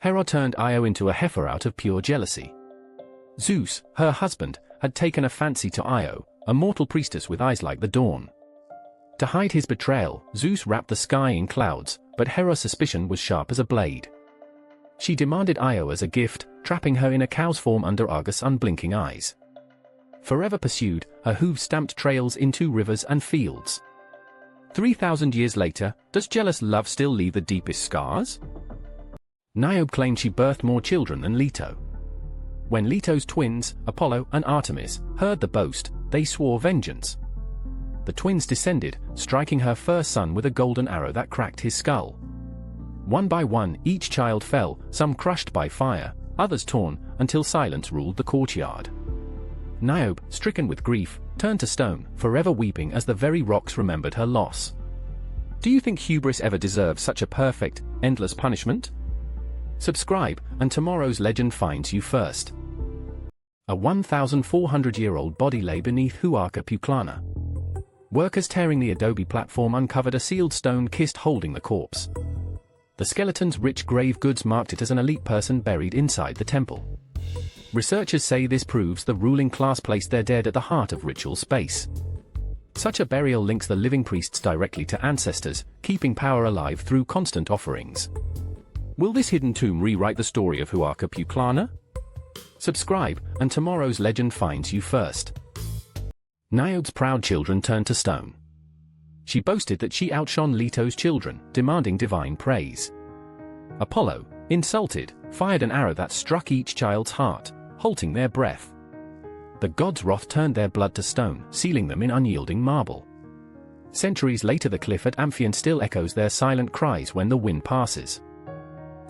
Hera turned Io into a heifer out of pure jealousy. Zeus, her husband, had taken a fancy to Io, a mortal priestess with eyes like the dawn. To hide his betrayal, Zeus wrapped the sky in clouds, but Hera's suspicion was sharp as a blade. She demanded Io as a gift, trapping her in a cow's form under Argus' unblinking eyes. Forever pursued, her hooves stamped trails into rivers and fields. 3,000 years later, does jealous love still leave the deepest scars? Niobe claimed she birthed more children than Leto. When Leto's twins, Apollo and Artemis, heard the boast, they swore vengeance. The twins descended, striking her first son with a golden arrow that cracked his skull. One by one, each child fell, some crushed by fire, others torn, until silence ruled the courtyard. Niobe, stricken with grief, turned to stone, forever weeping as the very rocks remembered her loss. Do you think hubris ever deserves such a perfect, endless punishment? Subscribe, and tomorrow's legend finds you first. A 1,400-year-old body lay beneath Huaca, Pucllana. Workers tearing the adobe platform uncovered a sealed stone kist holding the corpse. The skeleton's rich grave goods marked it as an elite person buried inside the temple. Researchers say this proves the ruling class placed their dead at the heart of ritual space. Such a burial links the living priests directly to ancestors, keeping power alive through constant offerings. Will this hidden tomb rewrite the story of Huaca, Pucllana? Subscribe, and tomorrow's legend finds you first. Niobe's proud children turned to stone. She boasted that she outshone Leto's children, demanding divine praise. Apollo, insulted, fired an arrow that struck each child's heart, halting their breath. The gods' wrath turned their blood to stone, sealing them in unyielding marble. Centuries later, the cliff at Amphion still echoes their silent cries when the wind passes.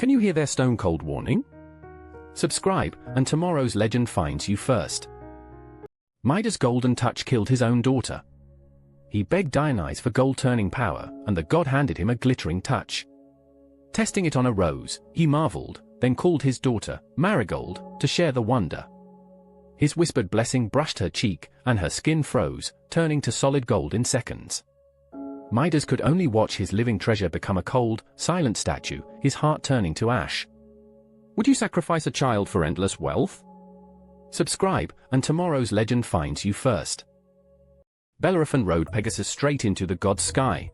Can you hear their stone-cold warning? Subscribe, and tomorrow's legend finds you first. Midas' golden touch killed his own daughter. He begged Dionysus for gold-turning power, and the god handed him a glittering touch. Testing it on a rose, he marveled, then called his daughter, Marigold, to share the wonder. His whispered blessing brushed her cheek, and her skin froze, turning to solid gold in seconds. Midas could only watch his living treasure become a cold, silent statue, his heart turning to ash. Would you sacrifice a child for endless wealth? Subscribe, and tomorrow's legend finds you first. Bellerophon rode Pegasus straight into the god's sky.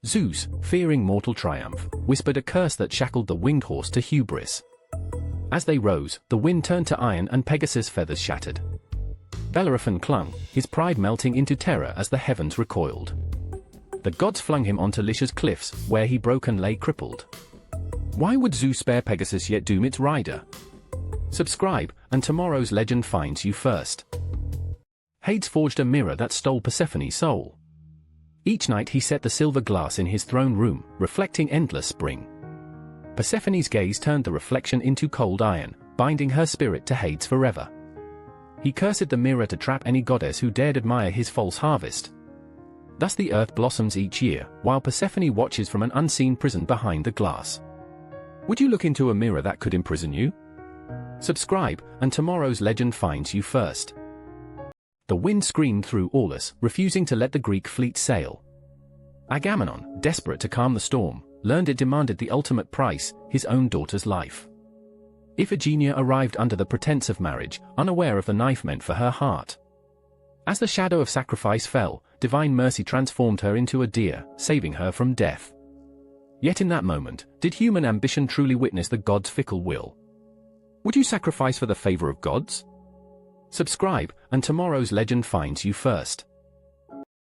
Zeus, fearing mortal triumph, whispered a curse that shackled the winged horse to hubris. As they rose, the wind turned to iron and Pegasus' feathers shattered. Bellerophon clung, his pride melting into terror as the heavens recoiled. The gods flung him onto Lycia's cliffs, where he broke and lay crippled. Why would Zeus spare Pegasus yet doom its rider? Subscribe, and tomorrow's legend finds you first. Hades forged a mirror that stole Persephone's soul. Each night he set the silver glass in his throne room, reflecting endless spring. Persephone's gaze turned the reflection into cold iron, binding her spirit to Hades forever. He cursed the mirror to trap any goddess who dared admire his false harvest. Thus the earth blossoms each year, while Persephone watches from an unseen prison behind the glass. Would you look into a mirror that could imprison you? Subscribe, and tomorrow's legend finds you first. The wind screamed through Aulis, refusing to let the Greek fleet sail. Agamemnon, desperate to calm the storm, learned it demanded the ultimate price, his own daughter's life. Iphigenia arrived under the pretense of marriage, unaware of the knife meant for her heart. As the shadow of sacrifice fell, divine mercy transformed her into a deer, saving her from death. Yet in that moment, did human ambition truly witness the gods' fickle will? Would you sacrifice for the favor of gods? Subscribe, and tomorrow's legend finds you first.